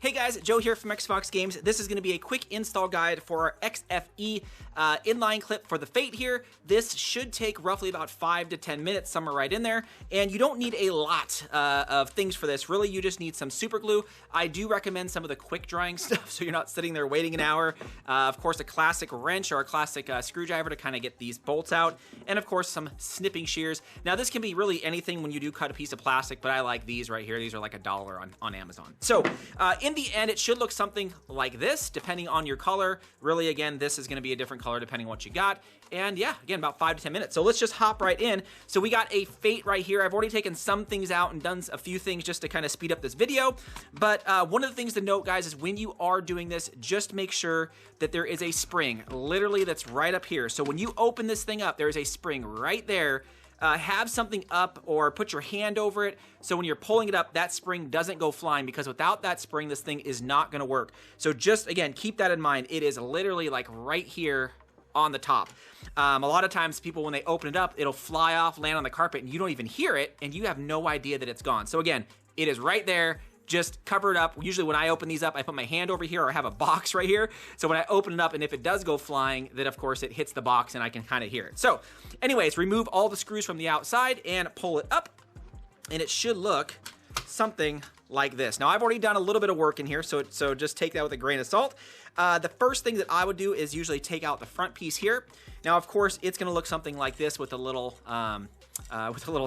Hey guys, Joe here from XFoxGames. This is going to be a quick install guide for our XFE inline clip for the Fate here. This should take roughly about 5 to 10 minutes, somewhere right in there, and you don't need a lot of things for this. Really, you just need some super glue. I do recommend some of the quick drying stuff so you're not sitting there waiting an hour. Of course, a classic wrench or a classic screwdriver to kind of get these bolts out, and of course, some snipping shears. Now, this can be really anything when you do cut a piece of plastic, but I like these right here. These are like $1 on Amazon. So, in the end, it should look something like this, depending on your color. Really, again, this is going to be a different color depending on what you got. And yeah, again, about 5 to 10 minutes. So let's just hop right in. So we got a Fate right here. I've already taken some things out and done a few things just to kind of speed up this video. But one of the things to note, guys, is when you are doing this, just make sure that there is a spring, literally that's right up here. So when you open this thing up, there is a spring right there. Have something up or put your hand over it so when you're pulling it up, that spring doesn't go flying, because without that spring, this thing is not going to work. So just, again, keep that in mind. It is literally like right here on the top. A lot of times people, when they open it up, it'll fly off, land on the carpet, and you don't even hear it, and you have no idea that it's gone. So again, it is right there. Just cover it up. Usually when I open these up, I put my hand over here, or I have a box right here. So when I open it up, and if it does go flying, then of course it hits the box and I can kind of hear it. So anyways, remove all the screws from the outside and pull it up, and it should look something like this. Now, I've already done a little bit of work in here, so just take that with a grain of salt. The first thing that I would do is usually take out the front piece here. Now, of course, it's going to look something like this with a little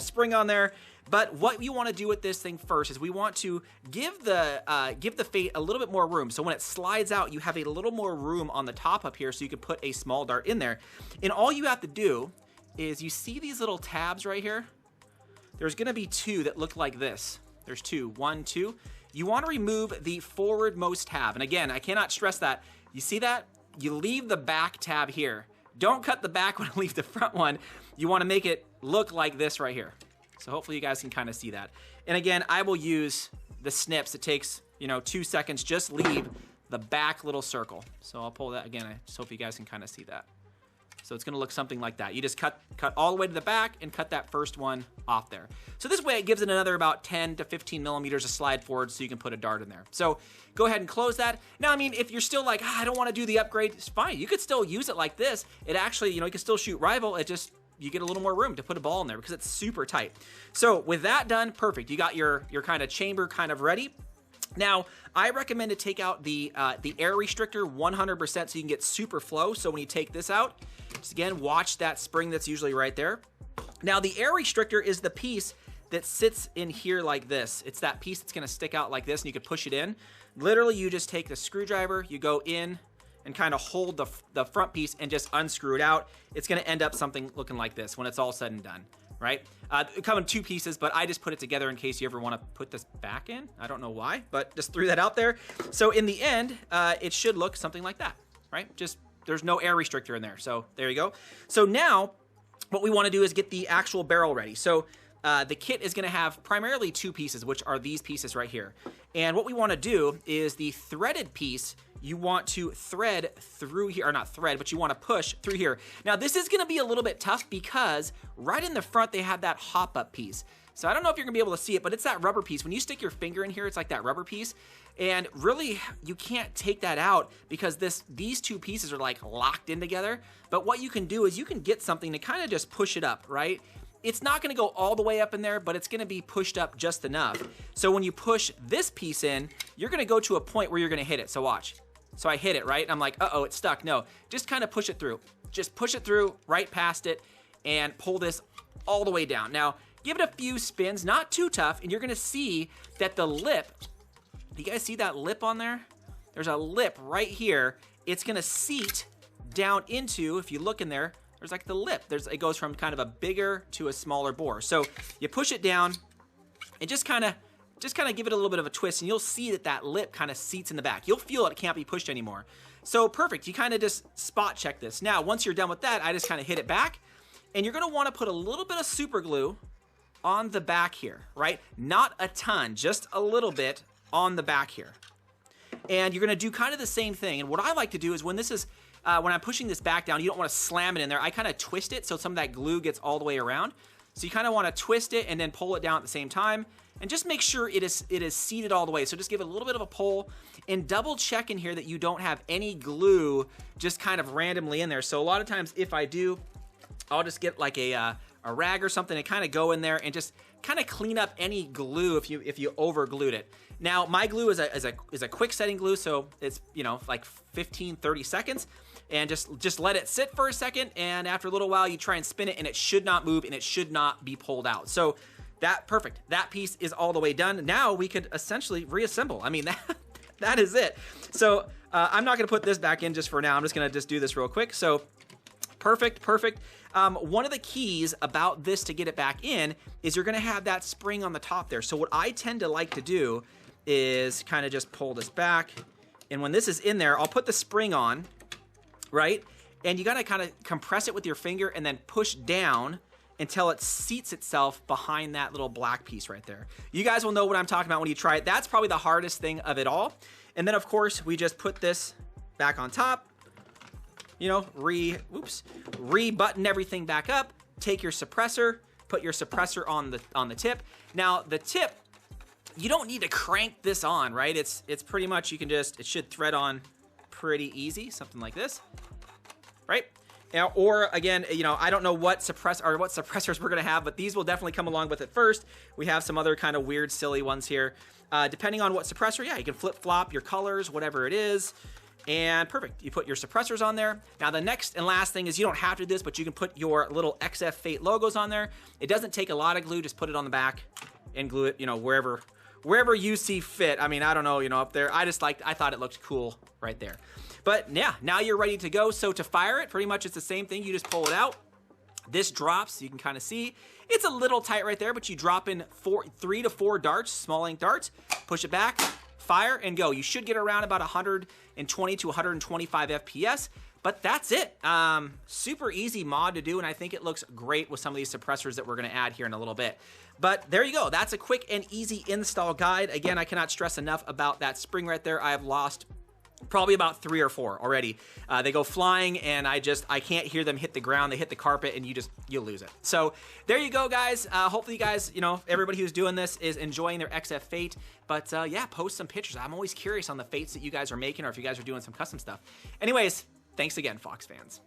spring on there. But what you want to do with this thing first is we want to give the Fate a little bit more room. So when it slides out, you have a little more room on the top up here, so you can put a small dart in there. And all you have to do is, you see these little tabs right here? There's going to be two that look like this. There's two. 1, 2. You want to remove the forward-most tab. And again, I cannot stress that. You see that? You leave the back tab here. Don't cut the back one and leave the front one. You want to make it look like this right here. So hopefully you guys can kind of see that. And again, I will use the snips. It takes, 2 seconds. Just leave the back little circle. So I'll pull that again. I just hope you guys can kind of see that. So it's going to look something like that. You just cut all the way to the back and cut that first one off there. So this way it gives it another about 10 to 15 millimeters of slide forward, so you can put a dart in there. So go ahead and close that. Now, I mean, if you're still like, I don't want to do the upgrade, it's fine. You could still use it like this. It actually, you can still shoot rival. It just, you get a little more room to put a ball in there because it's super tight. So with that done, perfect. You got your kind of chamber kind of ready. Now, I recommend to take out the air restrictor 100% so you can get super flow. So when you take this out, just again, watch that spring that's usually right there. Now, the air restrictor is the piece that sits in here like this. It's that piece that's going to stick out like this, and you can push it in. Literally, you just take the screwdriver, you go in and kind of hold the front piece and just unscrew it out. It's going to end up something looking like this when it's all said and done. Right? It comes in 2 pieces, but I just put it together in case you ever want to put this back in. I don't know why, but just threw that out there. So in the end, it should look something like that, right? Just, there's no air restrictor in there. So there you go. So now what we want to do is get the actual barrel ready. So the kit is going to have primarily 2 pieces, which are these pieces right here. And what we want to do is the threaded piece, you want to thread through here, or not thread, but you want to push through here. Now, this is going to be a little bit tough because right in the front, they have that hop-up piece. So I don't know if you're going to be able to see it, but it's that rubber piece. When you stick your finger in here, it's like that rubber piece. And really, you can't take that out because these 2 pieces are like locked in together. But what you can do is you can get something to kind of just push it up, right? It's not going to go all the way up in there, but it's going to be pushed up just enough. So when you push this piece in, you're going to go to a point where you're going to hit it. So watch. So I hit it, right? I'm like, uh-oh, it's stuck. No, just kind of push it through. Just push it through, right past it, and pull this all the way down. Now, give it a few spins, not too tough, and you're going to see that the lip, do you guys see that lip on there? There's a lip right here. It's going to seat down into, if you look in there, there's like the lip. It goes from kind of a bigger to a smaller bore. So you push it down and just kind of give it a little bit of a twist, and you'll see that lip kind of seats in the back. You'll feel it can't be pushed anymore. So perfect. You kind of just spot check this. Now, once you're done with that, I just kind of hit it back, and you're going to want to put a little bit of super glue on the back here, right? Not a ton, just a little bit on the back here. And you're going to do kind of the same thing. And what I like to do is when I'm pushing this back down, you don't want to slam it in there. I kind of twist it so some of that glue gets all the way around. So you kind of want to twist it and then pull it down at the same time. And just make sure it is seated all the way. So just give it a little bit of a pull and double check in here that you don't have any glue just kind of randomly in there. So a lot of times if I do, I'll just get like a rag or something and kind of go in there and just kind of clean up any glue if you over glued it. Now my glue is a quick setting glue, so it's, you know, like 15-30 seconds, and just let it sit for a second, and after a little while you try and spin it and it should not move and it should not be pulled out. So perfect. That piece is all the way done. Now we could essentially reassemble. I mean, that is it. So I'm not going to put this back in just for now. I'm just going to do this real quick. So perfect. One of the keys about this to get it back in is you're going to have that spring on the top there. So what I tend to like to do is kind of just pull this back. And when this is in there, I'll put the spring on, right? And you got to kind of compress it with your finger and then push down until it seats itself behind that little black piece right there. You guys will know what I'm talking about when you try it. That's probably the hardest thing of it all. And then of course we just put this back on top, you know, re-button everything back up, take your suppressor, put your suppressor on the tip. Now the tip, you don't need to crank this on, right? It's pretty much, you can just, it should thread on pretty easy, something like this, right? Or again, you know, I don't know what suppressors we're gonna have, but these will definitely come along with it first. We have some other kind of weird, silly ones here. Depending on what suppressor, yeah, you can flip-flop your colors, whatever it is, and perfect. You put your suppressors on there. Now the next and last thing is, you don't have to do this, but you can put your little XF Fate logos on there. It doesn't take a lot of glue, just put it on the back and glue it, you know, wherever you see fit. I mean, I don't know, you know, up there. I thought it looked cool right there. But yeah, now you're ready to go. So to fire it, pretty much it's the same thing. You just pull it out. This drops, you can kind of see. It's a little tight right there, but you drop in 3 to 4 darts, small ink darts, push it back, fire, and go. You should get around about 120 to 125 FPS, but that's it. Super easy mod to do, and I think it looks great with some of these suppressors that we're gonna add here in a little bit. But there you go. That's a quick and easy install guide. Again, I cannot stress enough about that spring right there. I have lost probably about 3 or 4 already. They go flying and I can't hear them hit the ground. They hit the carpet and you lose it. So there you go, guys. Hopefully you guys, you know, everybody who's doing this is enjoying their XF Fate. But yeah, post some pictures. I'm always curious on the Fates that you guys are making, or if you guys are doing some custom stuff. Anyways, thanks again, Fox fans.